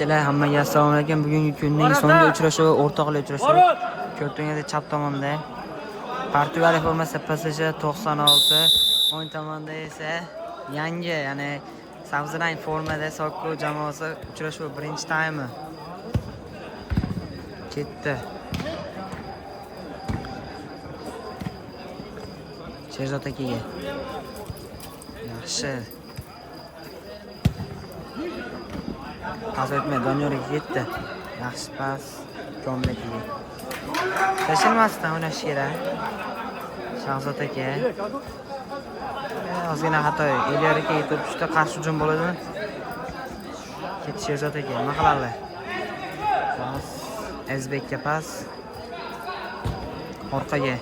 Barchalar hammaga assalomu alaykum. Bugungi kunning so'nggi uchrashuvi, o'rtoqlik uchrashuvi. Ko'rtingizda chap tomonda Portugaliya formasi PSG 96, o'ng tomonda esa yangi, ya'ni sabzi rang formada Sokko jamoasi uchrashuvi birinchi taymi. Ketdi. Sherzod akaga. Yaxshi. Pas o'tmay Doniyorga ketdi. Yaxshi pas Komlekiga. Tashilmasdan o'ynash kerak. Shahzod aka. Ozgina xato. Elyorga yetib tushdi, qarshi hujum bo'ladimi? Ketish Sherzod aka. Nima qiladi? Pas Ezbekka pas. Orqaga.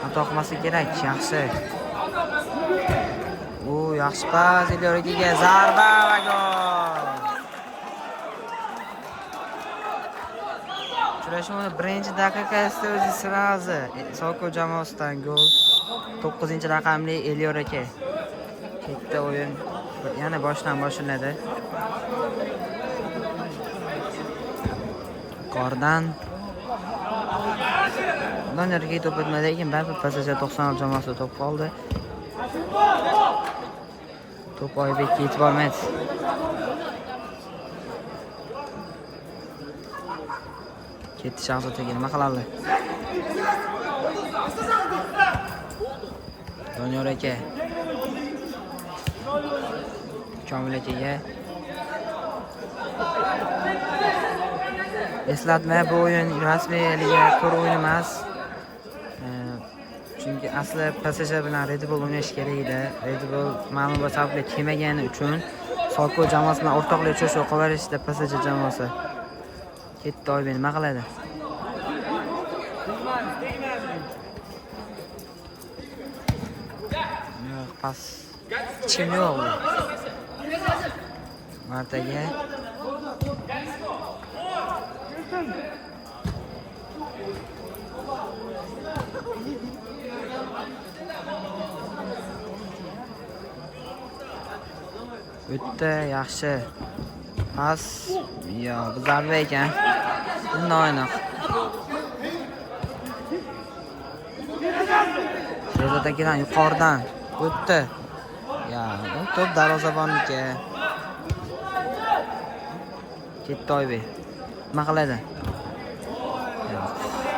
Xato qilmasa kerak. Yaxshi. Yaxshi pas Elyorga zarba va gol. Uchrashuvning birinchi daqiqasida o'zi sirazi Sokko jamoasidan gol. 9-raqamli Elyor aka. Ketdi o'yin. Yana boshdan boshlanadi. Qordan Doniyorga to'p o'tmadi, lekin baribir PSG 96 jamoasi to'p qoldi. To'p Oybekka yetib olmadi. Ketdi Shahzod aka, nima qiladi? Doniyor aka. Komil akaga. Eslatma, bu o'yin rasmiy liga tur o'yini emas. Chunki asli PSG bilan Red Bull o'ynash kerak edi. Red Bull ma'lum bir sababli kelmagani uchun Sokko jamoasi bilan o'rtoqlik uchrashuvi qo'llanishdi PSG jamoasi. Ketdi Oybek, nima qiladi? Yo'q, pas. Kim yo'q. Martaga. O'tdi, yaxshi. Pas. Yo, bu zarba ekan. Noaniq. Sherzod akadan yuqoridan o'tdi. Ya, to'p darvozabonniki. Ketdi Oybek. Nima qiladi?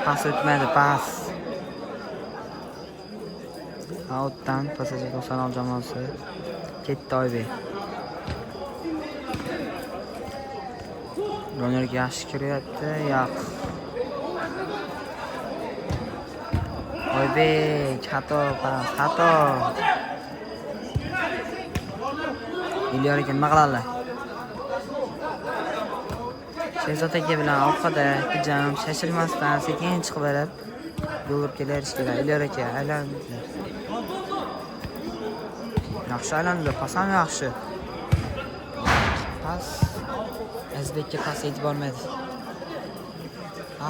Pas o'tmadi, pas. Outdan PSG 96 jamoasi. Ketdi Oybek. Doniyorga yaxshi kiryapti, yo'q. Oybek, xato pas, xato. Elyorga nima qiladi? Sherzod aka bilan orqada hujum shashilmasdan sekin chiqib berib gol urib kelarish kerak. Elyor aka aylandilar. Yaxshi aylandilar, pas ham yaxshi. Pas Ezbekka pas yetib olmadi.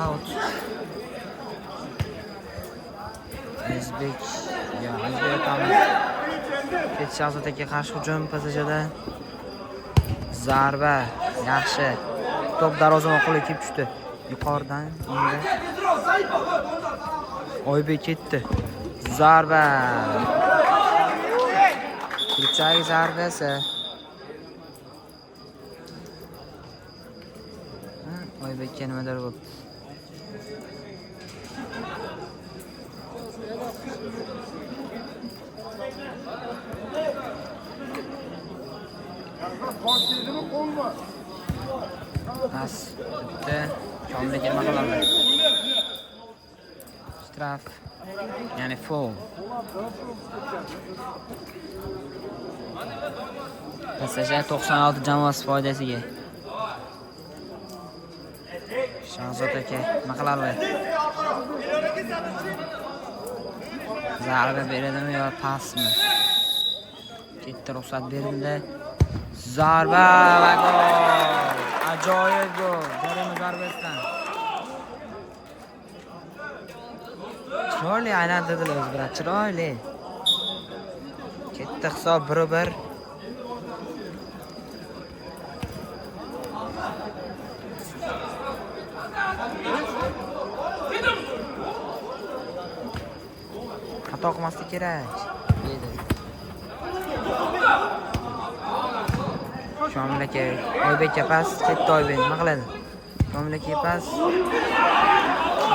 Out. Ezbek, ya Ezbek tamam. Shahzod aka qarshi hujum PSJda. Zarba, yaxshi. To'p darvozabon qo'liga kelib tushdi. Yuqoridan endi Oybek ketdi. Zarba. Kurchak zarbasi. Oybekka nimadir bo'ldi. Pas o'tdi. Komilga nima qiladi? Straf. Ya'ni foul. PSG 96 jamoasi foydasiga. Shahzod aka nima qiladi? Zarba beradimi yo pasmi? Ketdi, ruxsat berildi. Zarba va gol. Ajoyib gol. Jarima zarbasidan. Chiroyli aylantirdilar o'zbirlar, chiroyli. Ketdi hisob 1-1. xato qilmaslik kerak. Dedi. Shomil aka, Oybekka pas, ketdi Oybek. Nima qiladi? Shomil aka pas.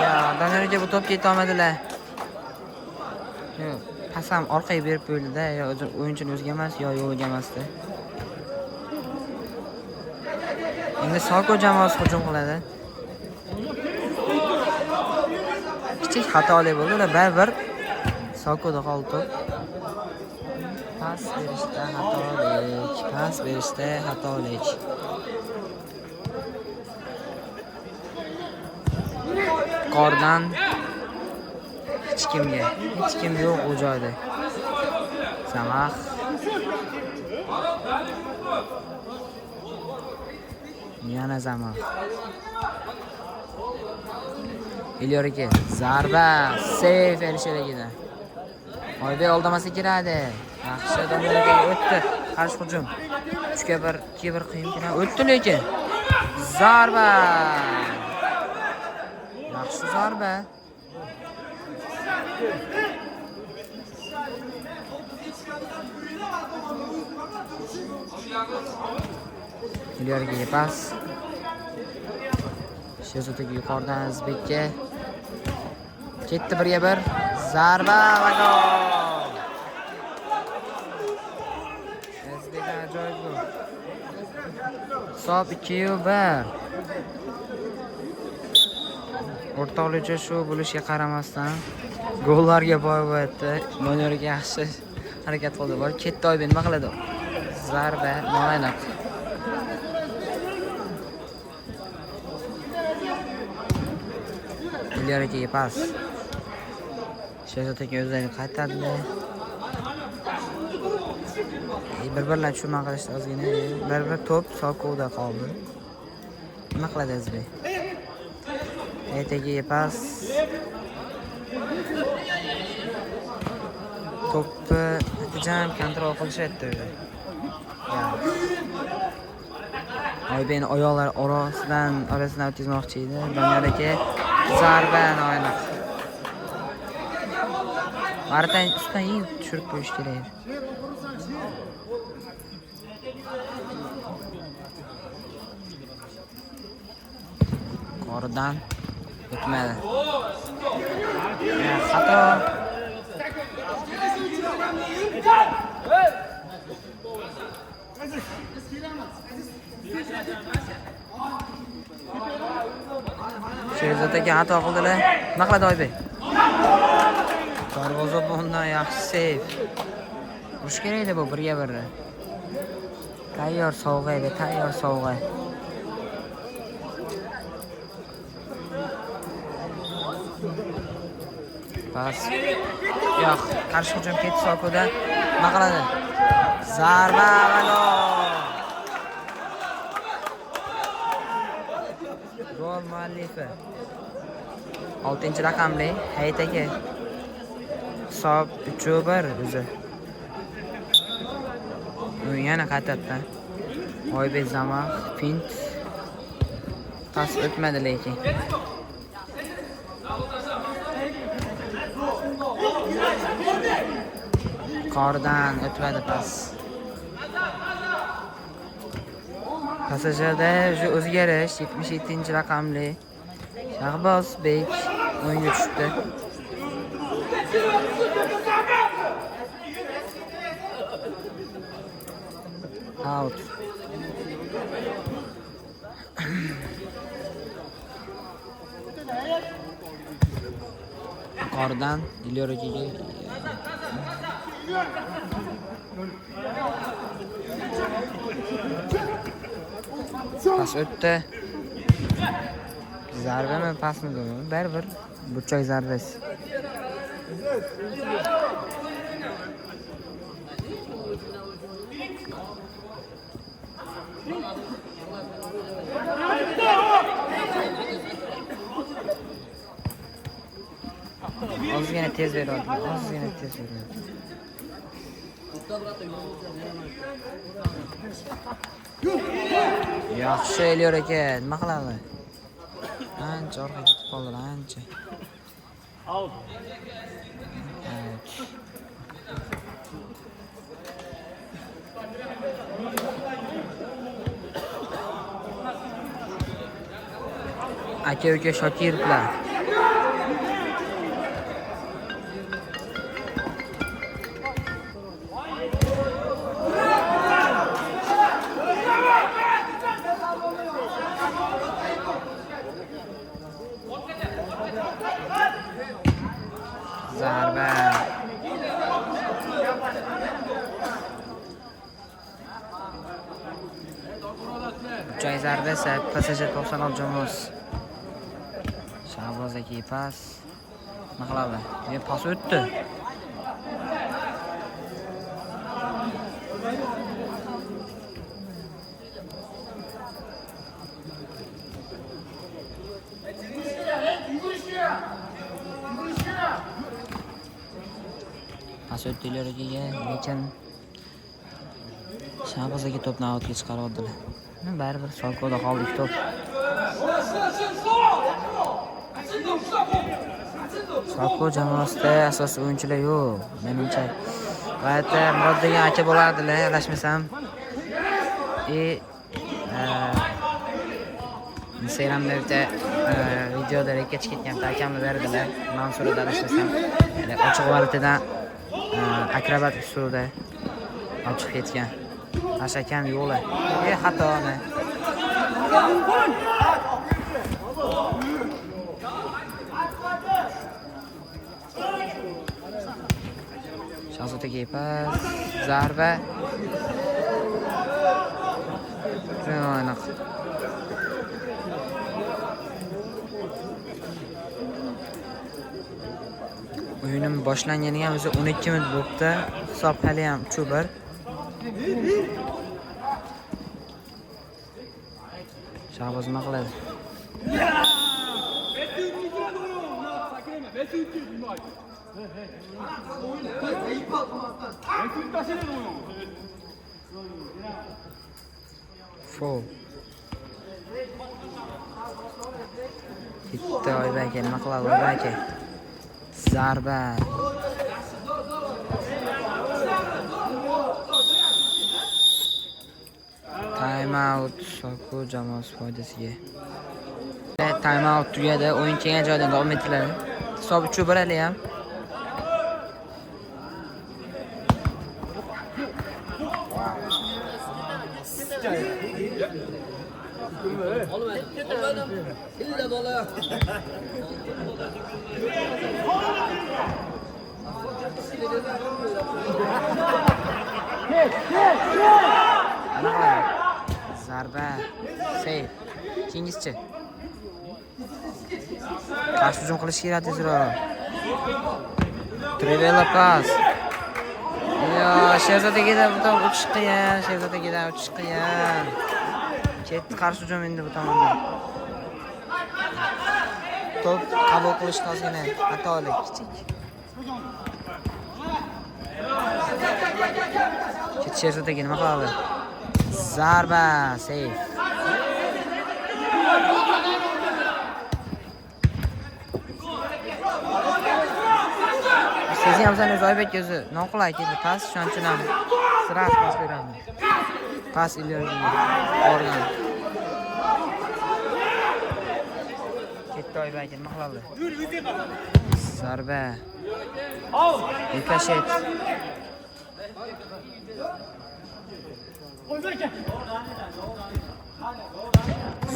Ya, Doniyor aka bu to'pga yeta olmadilar. Yo'q, pas ham orqaga berib qo'ydi-da, yo o'yinchini o'ziga emas, yo yo'liga emasdi. Endi Soko jamoasi hujum qiladi. Kichik xatolik bo'ldi, ular baribir Sokoda qoldi to'p. Pas berishda xatolik. Qordan hech kim yo'q u joyda. Samax. Yana Samax. Ilyorga zarba, save Elsheragidan. Oybek oldamasi kiradi. Yaxshi Doniyorga o'tdi. Qarshi hujum. 3-1, 2-1 qiyin o'tdi lekin. Zarba. Yaxshi zarba. Ilyorga pas. Shezotagi yuqoridan Azbekka. Ketdi 1-1. Zarba va gol. Azbek ajoyib gol. Hisob 2-1. O'rtoqlik shu bo'lishiga qaramasdan gollarga boy bo'tdi. Doniyorga yaxshi harakat qildi. Bor ketdi Oybek, nima qiladi? Zarba, noaniq. Ilyorga pas. Shezotga o'zlari qaytadi. Bir-birlar tushirma qilishdi ozgina. Bir to'p Sokoda qoldi. Nima qiladi Azbek? Aytaga pas. To'pni jam kontrol qilishyapti. Oybekning oyoqlari orasidan o'tkazmoqchi edi. Doniyor aka zarba noaniq. Martan ustidan yeng tushirib qo'yish kerak. Qoridan o'tmadi. Xato. Sherzodga xato qildilar. Nima qiladi Oybek? Darvoza bundan yaxshi save. Urish kerak edi bu 1-1. Tayyor sovg'a. Pas. Yo'q, qarshi hujum ketdi Sokoda. Nima qiladi? Zarba va gol. Gol muallifi. 6-raqamli Haytaga. Hisob 3-1 o'zi. Yana qaytadi. Oybek Zamax, Pint. Pas o'tmadi lekin. Qordan o'tmadi pas. Pasajada o'zgarish 77-raqamli Shahbozbek o'yinga tushdi. Out. Qordan Ilyorga pas o'tdi. Zarbami, pasmi? Baribir burchak zarbasi. Ozgina tez beradi. Yaxshi Elyor aka, nima qiladi? Ancha orqaga ketib qoldi, ancha. out. Aka-uka Shokirovlar. Zarba. Joy zarba esa PSG 96 jamoasi. Shahbozdagi pas. Nima qiladi? Pas o'tdi. Pas o'tdilariga, lekin Shahbozdagi to'pni outga chiqarib oldilar. Baribir Sokoda qoldik to'p. Soko jamoasida asosiy o'yinchilar yo'q. Menimcha g'ayatda Murod degan aka bo'lardilar, adashmasam. Instagramda bitta videoda rekach ketgan akamni berdilar. Mansurda adashmasam. Ochiq varitadan akrobat usulida ochiq ketgan. Ashakam yo'qlar. Xatoni. Shahzodaga pas, zarba. Aniq. O'yinim boshlanganiga o'zi 12 minut bo'libdi. Hisob hali ham 3-1. Shahboz nima qiladi? Foul. Bitta Oybek nima qiladi Oybek? Zarba. Time out Soko jamoasi foydasiga. Time out tugadi. O'yin kelgan joydan davom etiladi. Hisob 3-1 hali ham. Zarba. Save. Kengizchi. Qarshi hujum qilish kerak tezroq. Trivela pas. Shahzodaga buton o'tish qiyin, Shahzodaga o'tish qiyin. Ketdi qarshi hujum endi bu tomondan. To'p qabul qilish ozgina xatolik kichik. Shahzodaga nima qiladi? Zarba, save. Sizning hamsangiz Oybek o'zi noqulay keldi. Pas shunchalik ham sirasi pas beradi. Pas ileriga borgan. Ketdi Oybek, nima qiladi? Zarba. Rikoshet.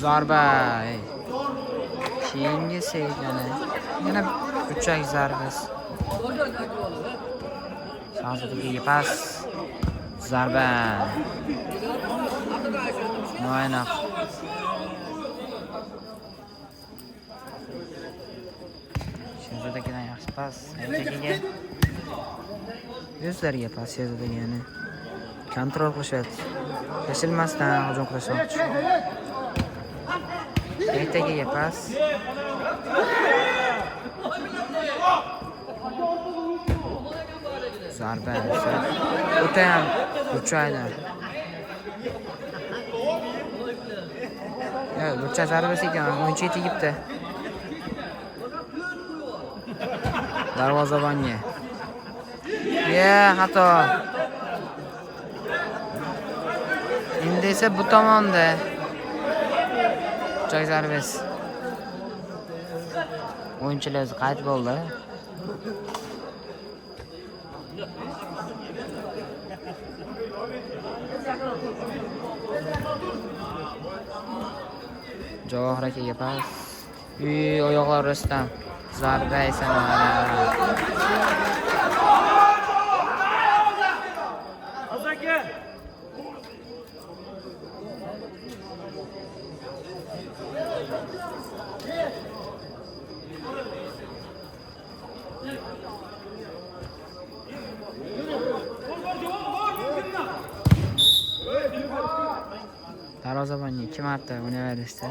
Zarba. Keyingi sevgani. Yana uchak zarbasi. Shahzodaga pas. Zarba. No'aniq. Shahzodaga yaxshi pas. Aytakiga. O'zlariga pas Shahzodagani. Kontrol qilishyapti. Tashilmasdan hujum qilishmoqchi. Aytakiga pas. Zarba. O'ta ham uchaydi. Burcha zarbasi ekan, o'yinchi tegibdi. Darvozabonga. Xato. Endi esa bu tomonda. Joy zarbasi. O'yinchilar qayt bo'ldi. Javohir akaga pas. Oyoqlar orasidan zarba esa darvozabonga 2 marta o'ynaverishdi.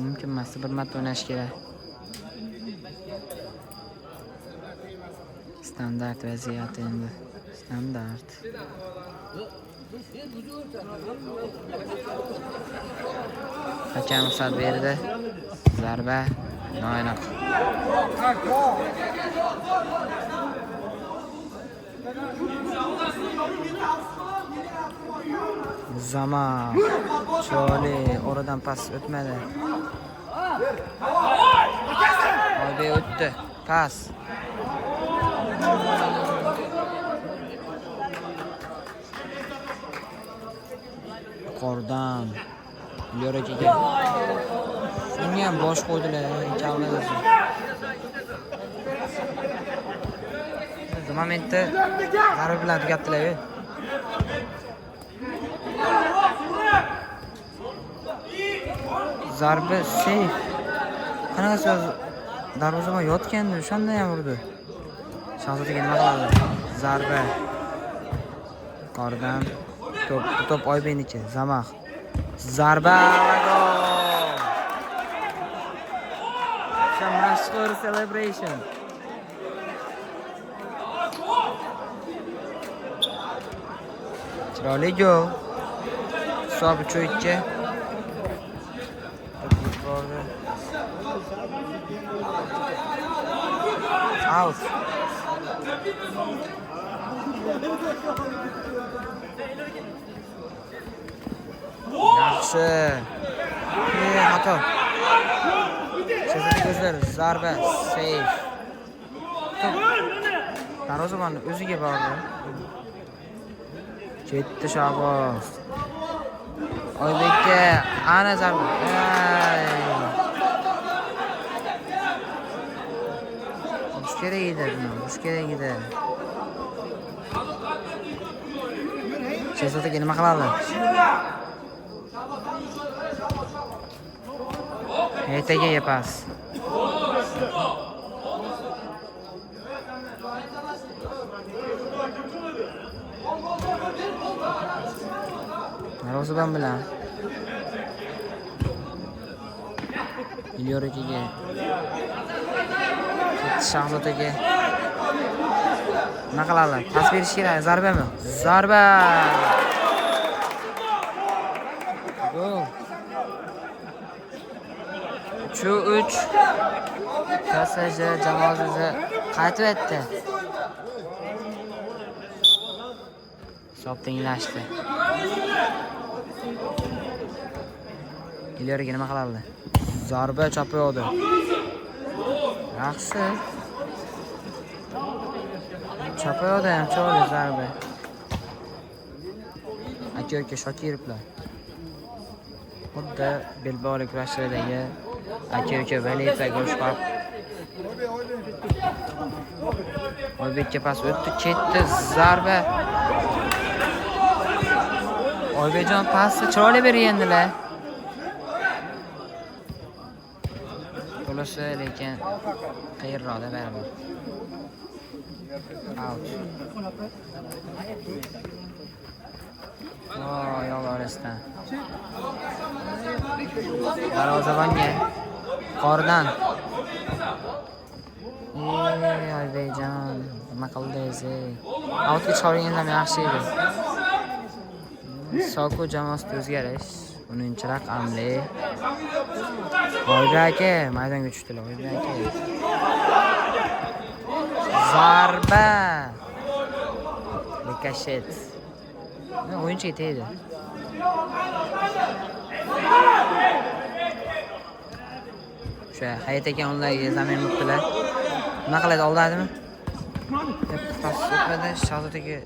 Mumkin emas, 1 marta o'ynash kerak. Standart vaziyat endi. Standart. Hakam ruxsat berdi. Zarba noaniq. Zama Choli oradan pas o'tmadi. Oybek o'tdi. Pas. Qordan Yo'rakiga. Shunga ham bosh qo'ydilar, chalmadi. Bu momentda zarba bilan tugatdilar. Zarba seyf. Qanaqasi darvozabon yotgandi, o'shanda ham urdi. Shahzodaga nima qiladi? Zarba. Qordan top Oybekniki, Zamax. Zarba va gol. Mashhur celebration. Chiroyli gol. Hisob 3-2. Out. Yaxshi. Xato. Ko'zlar zarba safe. Darvozabonni o'ziga bordi. Ketdi Shahboz. Oybekka ana zarba. Urush kerak edi, urush kerak edi. Shahzodaga nima qiladi? Ertaga pas. Darvozabon bilan Yo'rakiga. Shahzodaga nima qiladi? Pas berish kerak, zarbami? Zarba. Gol. 3-3. PSG jamoasi qaytib etdi. Hisob tenglashdi. Ilyoriga nima qiladi? Zarba chopadi. Yaxshi. Chopadi ham cho'li zarba. Aka Shokirovlar. Xuddi Bilbao kurashidagi aka Valiyevga go'shqab. Oybekka pas o'tdi, ketdi, zarba. Oybekjon pasni chiroyli bergandilar. To'lishi lekin qayerroqda baribir. Out. Yo'q orasidan. Darvozabonga Qordan. Oybekjon, nima qildingiz? Outga chiqarganlar yaxshi edi. Soko jamoasida o'zgarish. 10-raqamli. Oybek aka maydonga tushdilar. Oybek aka. Zarba. Rikoshet. O'yinchiga tegdi. O'sha Hayat aka onlarga zamin muqtilar. Nima qiladi, oldadimi? Pas o'tmadi, Shahzod aka.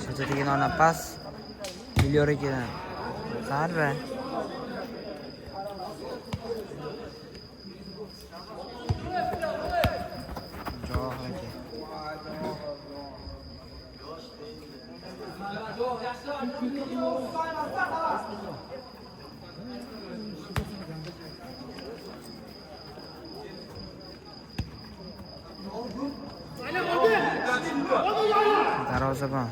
Shahzod aka ona pas. Miliyor akadan. Zarba. Darvozabon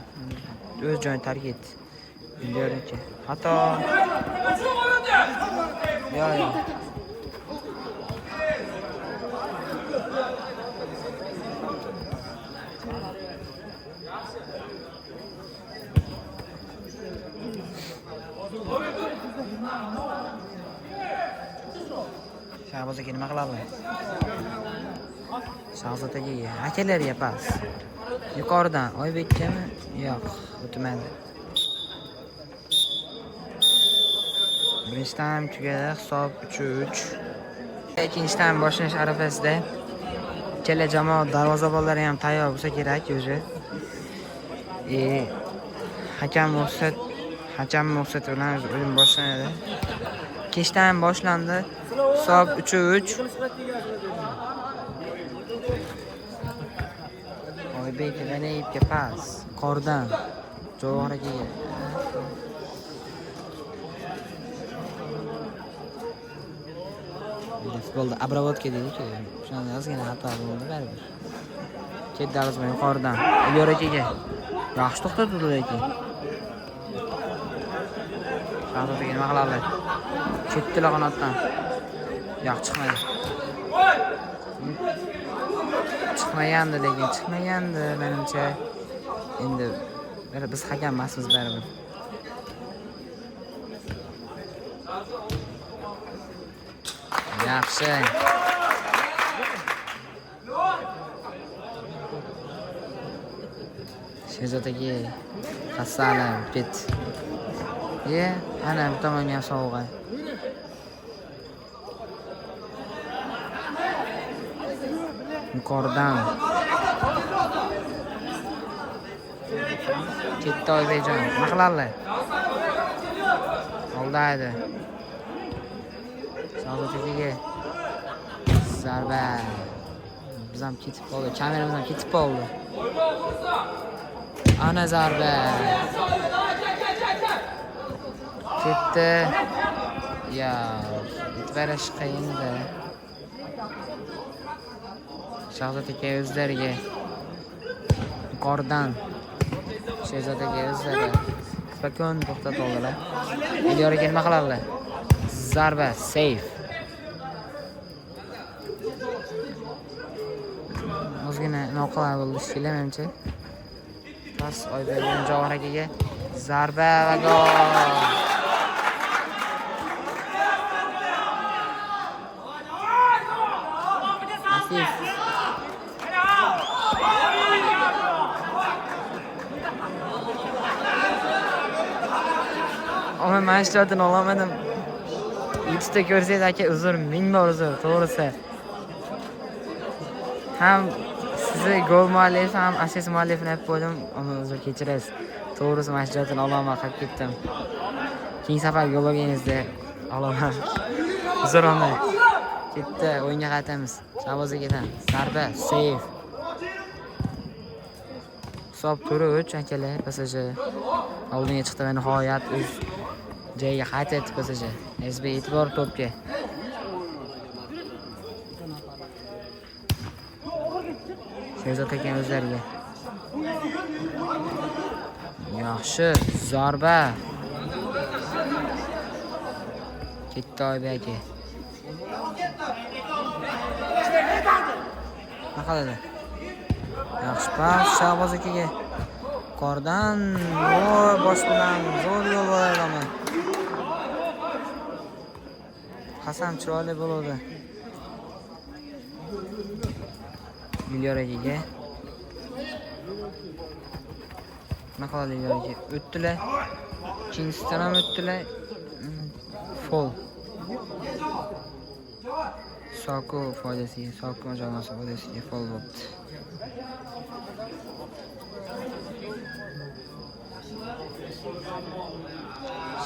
o'z joyini tark etdi. Biliyorki. Xato. Yo. Shahboz aka nima qiladi? Shahzod akaga, akalarga pas. Yuqoridan Oybekkami? Yo'q, o'tmadi. Birinchi taym tugadi, hisob 3-3. Ikkinchi taym boshlanish arafasida ikkala jamoa darvozabonlari ham tayyor bo'lsa kerak o'zi. Hakam Muxsat bilan o'yin boshlanadi. Ikkinchi taym boshlandi. Hisob 3-3. Oybek G'aniyevga pas. Qordan Javohir akaga. Futbolda обработка deydi-ku. Shundan ozgina xato bo'ldi baribir. Ketdi darvozabon yuqoridan. Miliyor akaga. Yaxshi to'xtatdi lekin. Shahzod aka nima qiladi? Ketdilar qanotdan. Yo'q, chiqmadi. Chiqmagandi, menimcha. Endi biz hakam emasmiz baribir. Yaxshi. Shahzod aka Hassanov ket. Ana bu tomonga sovg'a. Yuqoridan ketdi Oybekjon. Nima qiladi? Oldaydi. Shahzod akaga zarba. Biz ham ketib qoldi. Kameramiz ham ketib qoldi. Ana zarba. Ketdi. Ya, yetibarish qiyin-da. Shahzod aka o'zlariga yuqoridan Shahzod aka o'zlari spokon to'xtatib oldilar. Miliyor aka nima qiladi? Zarba, safe. Ozgina noqulay bo'ldi shekilli menimcha. Pas Oybek Javohir akaga zarba va gol. Asif. Ama maçlardan olamadım. YouTube'da görseydi aka uzr, ming bor uzr, to'g'risi. Ham sizni gol muallifi ham assist muallifini aytib qo'ydim, uni uzr kechirasiz. To'g'risi maçlardan olaman, qolib ketdim. Keyingi safar gol olganingizda olaman. Uzr olmay. Ketdi, o'yinga qaytamiz. Shahboz akadan zarba, save. Hisob 4-3 akalar, PSG oldinga chiqdi va nihoyat o'z joyiga qaytdi PSG. SB e'tibor to'pga. Shahzod aka o'zlariga. Yaxshi, zarba. Ketdi Oybek aka. Nima qiladi? Yaxshi pas Shahboz akaga. Qordan bosh bilan zo'r yo'l bo'ladimi? Hasan chiroyli bo'ldi. Ilyor akaga. Nima qiladi Ilyor aka? O'tdilar. Ikkinchisidan ham o'tdilar. Fol. Soko foydasiga, Soko jamoasi foydasiga fol bo'ldi.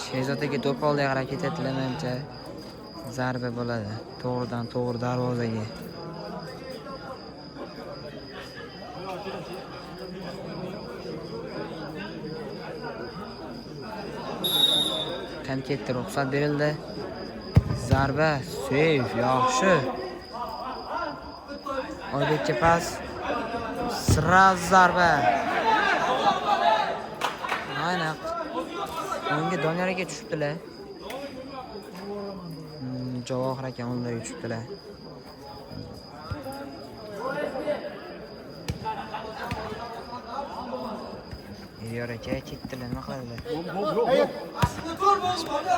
Shezotaga to'p oldi, harakat etilgancha zarba bo'ladi. To'g'ridan to'g'ri darvozaga. Tanqidga ruxsat berildi. Zarba, seyf, yaxshi. Oybekka pas. Sraz zarba. Aynan. Unga Doniyor aka tushibdilar. Javohir aka ularga tushibdilar. Ilyor aka ketdilar, nima qiladilar?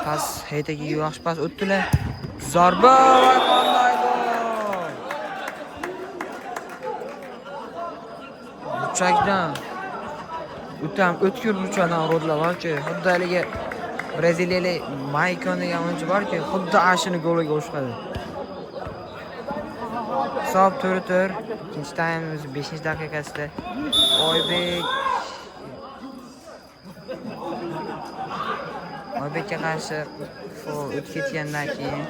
Pas haytaga yaxshi pas o'tdilar. Zarba va qanday gol! Uchakdan o'tam o'tkir burchakdan urildilar borki, xuddi haligi braziliyalik Maicon degan o'yinchi borki, xuddi ashini goliga o'xshadi. Hisob 4-4. Ikkinchi taymimiz 5-daqiqasida Oybekka qarshi o'tib ketgandan keyin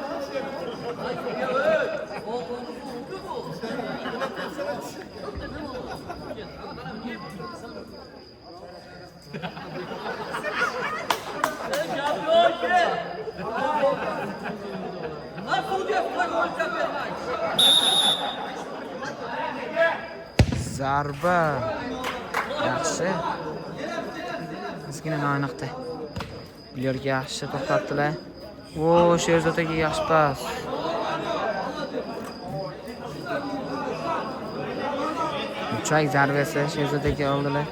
zarba yaxshi. Ozgina noaniqda. Ilyorga yaxshi to'xtatdilar. Shezotaga yaxshi pas. Uchak zarbasi Shezotaga oldilar.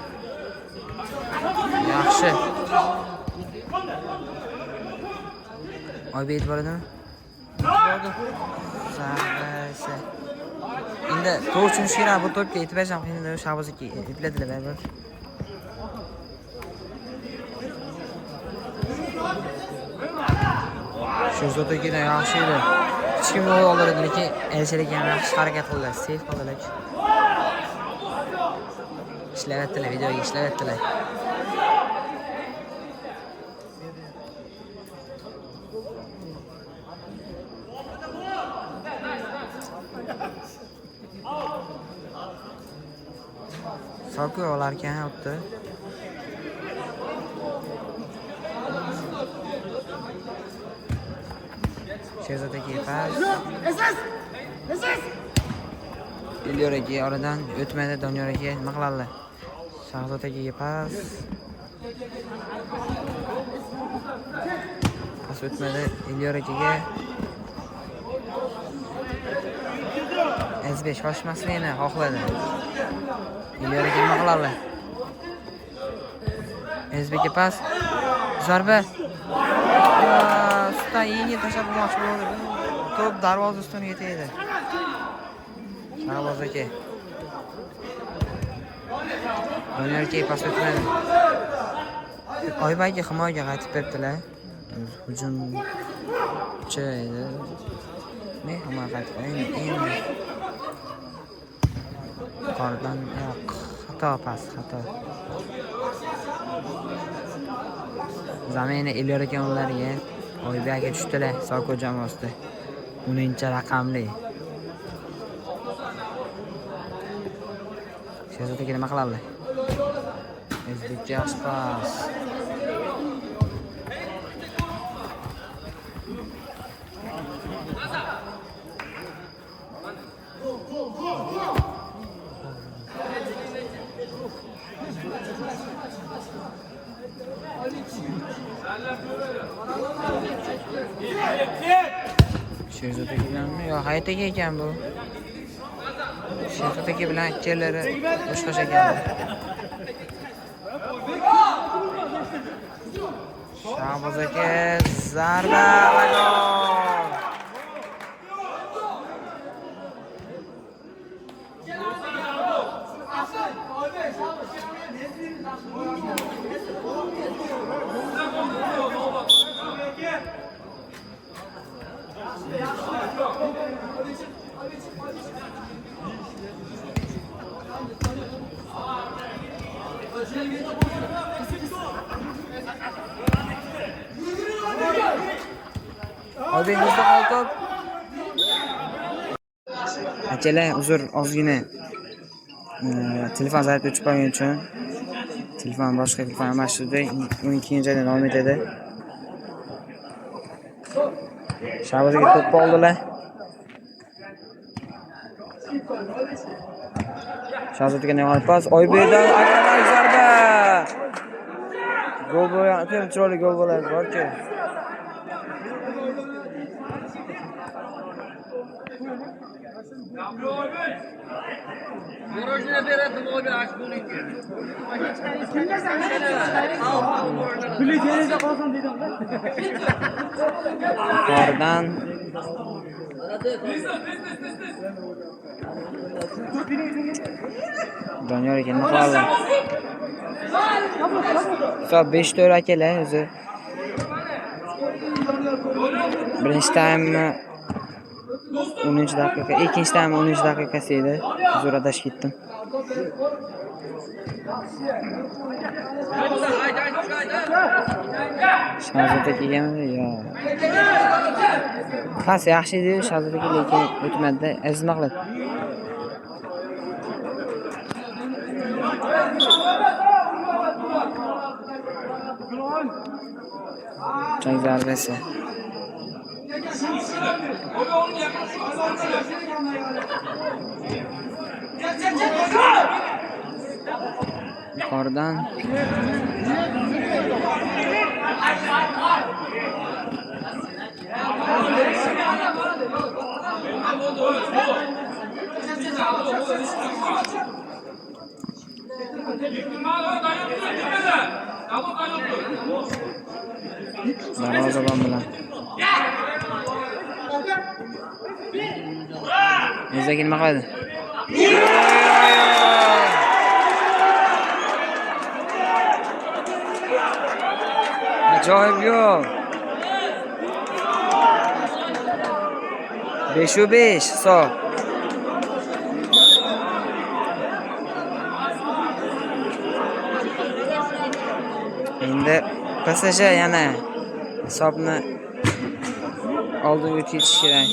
Yaxshi. Oybek boradimi? Zarbasi. Endi to'p tushirib bu to'pga yetib berishim qiyin edi. Shabozga epladilar baribir. Shezotaga yaxshi edi. Hech kim gol oldi, lekin Elshalik ham yaxshi harakat qildi. Seyf qildilar. Ishlayaptilar, videoga ishlayaptilar. Soko olarkan o'tdi. Shezotaga pas. Ilyor aka oradan o'tmadi, Doniyor aka nima qiladi? Shezotaga pas. Pas o'tmadi Ilyor akaga. SB shoshmasligini xohladi. Ilyor aka nima qiladi? SBga pas. Zarba. Usta yengil tashlab olmoqchi bo'ldi. To'p darvoza ustuniga tegdi. Shabaz aka. Doniyor aka pas o'tmadi. Oybekga himoyaga qaytib berdilar. Hujumchi edi. Men himoya qaytib endi. Qordan yo'q. Xato pas, xato. Zamini Ilyor aka ularga Oybekga tushdilar Soko jamoasida. 10-raqamli. Shezotaga nima qiladi? O'zbekcha yaxshi pas. Shezotaga bilanmi? Yo'q, haytaga ekan bu. Shezotaga bilan ikkalari boshqacha ekan. Shabaz aka zarba va gol. Oybek bizda qoldi to'p. Akalar, uzr, ozgina telefon zaryad o'chib qolgani uchun telefon boshqa telefon almashtirdik. O'yin keyingi joydan davom etadi. Shavozga to'p oldilar. Shahzodga yo'l pas. Oybekdan akrobatik zarba. Gol bo'lyapti, chiroyli gol bo'ladi, bor-ku. Мороженое берет, молодец, аж bo'lingan. Yuqoridan Doniyor ekan, nima qiladi? Hisob 5-4 akalar o'zi. Birinchi taymni 10-daqiqa, ikkinchi taym 10-daqiqasi edi. Zo'r adashib ketdim. Shahzoda kelganmi? Yo'q. Pas yaxshi edi, Shahzoda lekin o'tmadi. Azizma qiladi. Chang zarbasi. Yuqoridan darvozabon bilan O'ziga nima qiladi? Ajoyib yo'q. 5-5 hisob. Endi PSG yana hisobni oldinga o'tkizish kerak.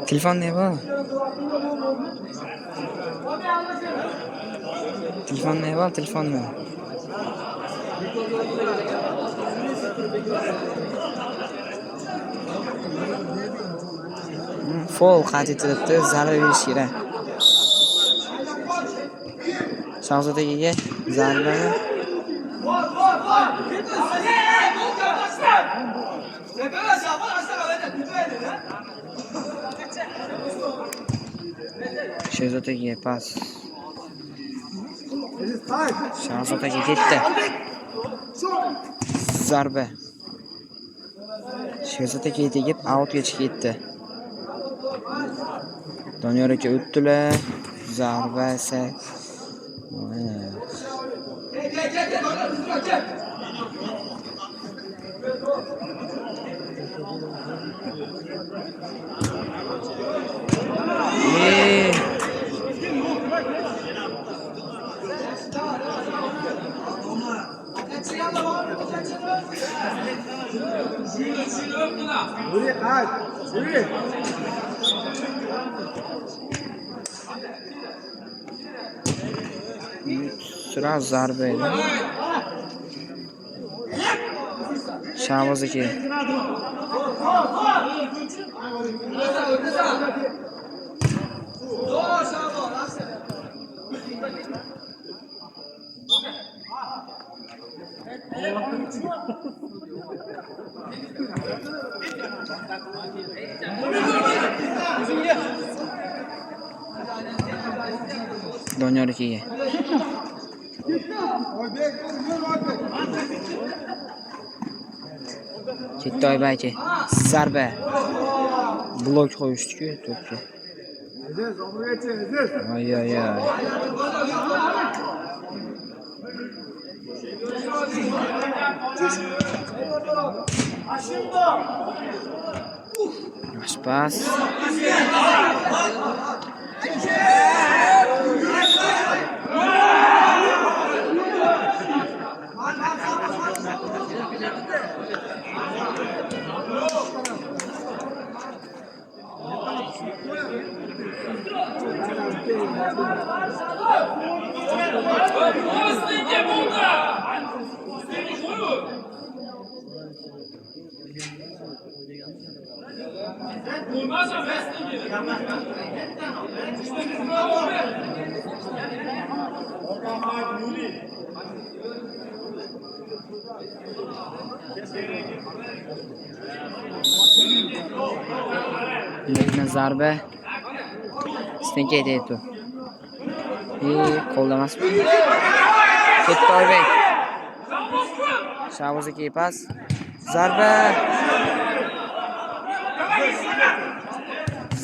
Telefon ne bu? Telefon ne bu? Telefon ne? Foul qayd etilibdi, zarba berish kerak. Shahzodaga zarba. Shahzodaga pas. Shahzodaga ketdi. Zarba. Shahzodaga tegib outga ketdi. Doniyor aka o'tdilar. Zarba esa Sırası zarbe edi. Şahbaz aka. Doniyor akaga. Ketdi Oybek aka. Zarba. Blok qo'yishdi-ku to'pga. Ay. Yaxshi pas. Lekin zarba. Stenga deydi. Qo'llamas. Ketdi Oybek. Shavuzga pas. Zarba.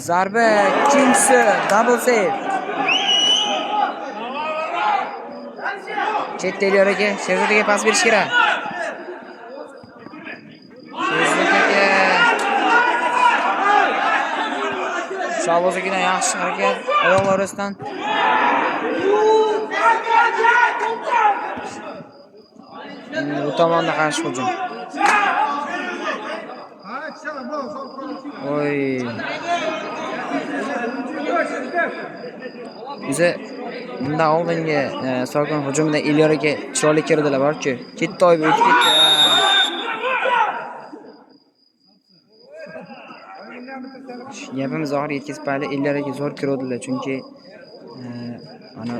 Zarba. Ikkinchisi double save. Chet eliyorga, Sherzodga pas berish kerak. Sherzodga Shavuzga yaxshi harakat, oyoqlar orasidan. Bu tomonda qarshi hujum. Oy. Bize bunda oldingi so'rgan hujumda Elyorga chiroyli kirdilar borchi. Ketdi Oybek o'tib ketdi. Gapimiz oxiriga yetkazib payli Elyorga zo'r kirdilar chunki ana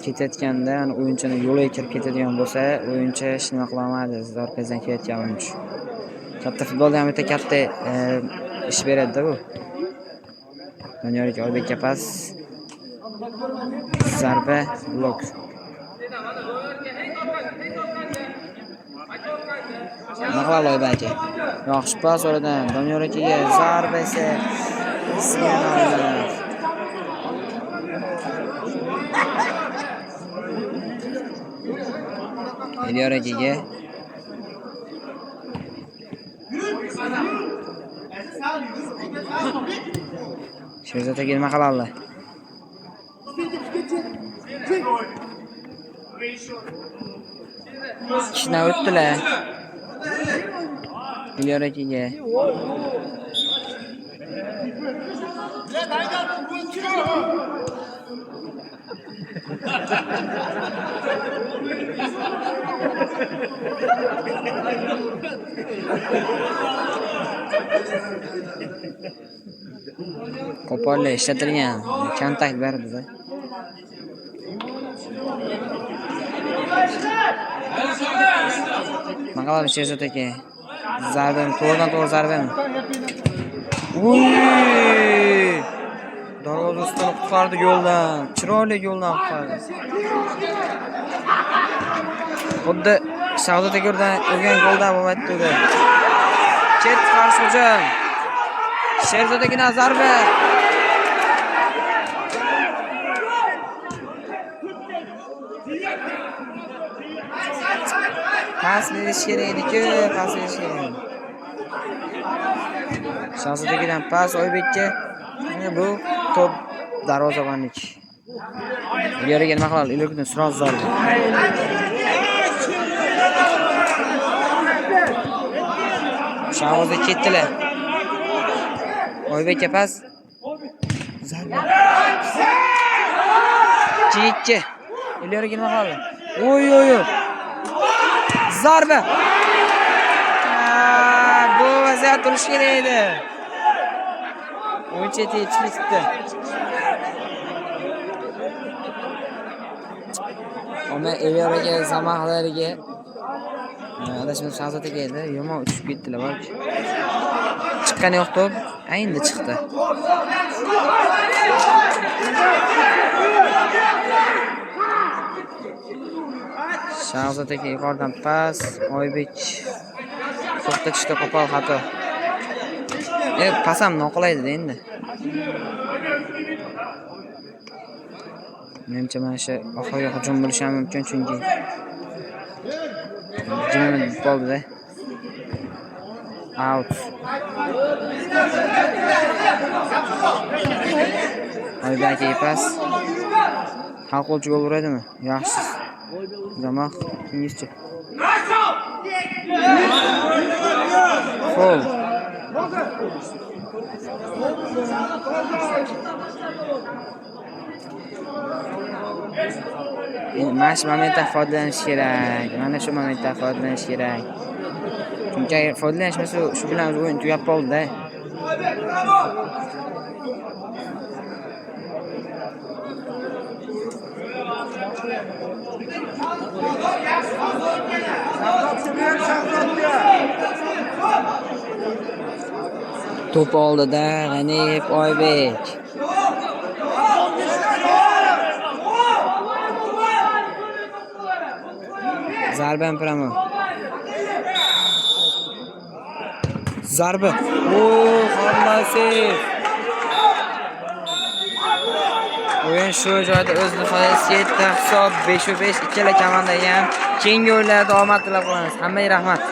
ketayotganda o'yinchini yo'liga kirib ketadigan bo'lsa, o'yinchi hech nima qila olmaydi. Zarpazdan kelayotgan o'yinchi. Katta futbolda ham o'ta katta ish beradi-da bu. Doniyorga Oybekka pas. Zarba, blok. Naqal Oybekka. Yaxshi pas oradan Doniyorga zarba esa Elyorga Sherzodga nima qiladi? Kishna o'tdilar. Elyorga qo'pollar ishlatilgan kontakt berdi-da. Maqalar Sherzodga zarbami, to'g'ridan-to'g'ri zarbami. Uy! Darvoza ustidan qutqardi yo'ldan. Chiroyli yo'ldan qutqardi. Xuddi Shavzodga urgan goldan bo'lmaydi edi. Chet qarshi hujum. Sherzodga zarba. Pas berish kerak edi-ku, pas berish kerak. Shavzodga pas Oybekka. Bu top darvozabonlik. Elyorga nima qiladi? Elyorga sroz zarba. Shavzodga ketdilar. Oybekka pas. Zarba. Chekka. Elyorga nima qiladi? Oy oy oy. Zarba. Bu vaziyat turish kerak edi. O'yinchi yetishdi. Ona Elyorga zamoqlariga adashib Shavzodga edi. Yomon uchib ketdilar balki. Chiqqani yo'q to'p. Endi chiqdi. Shavzodga yuqoridan pas, Oybek to'xtatishda qo'pol xato. Pas ham noqulaydi endi. Menimcha mana shu oxirgi hujum bo'lishi ham mumkin chunki jimib qoldi-da. Out. Oybek akaga pas. Hal qiluvchi gol uradimi? Yaxshi. Zamoq ingizcha. Gol. Mana shu momentdan foydalanish kerak. Mana shu momentdan foydalanish kerak. Chunki foydalanishmasa shu bilan o'yin tugab qoldi-da. To'p oldida G'aniyev Oybek. Zarba Pramo. Zarba. Hammasi. O'yin shu joyda o'z nihoyasiga yetdi. Hisob 5-5 ikkala komandaga ham keyingi o'yinlarda omad tilab qolamiz. Hammaga rahmat.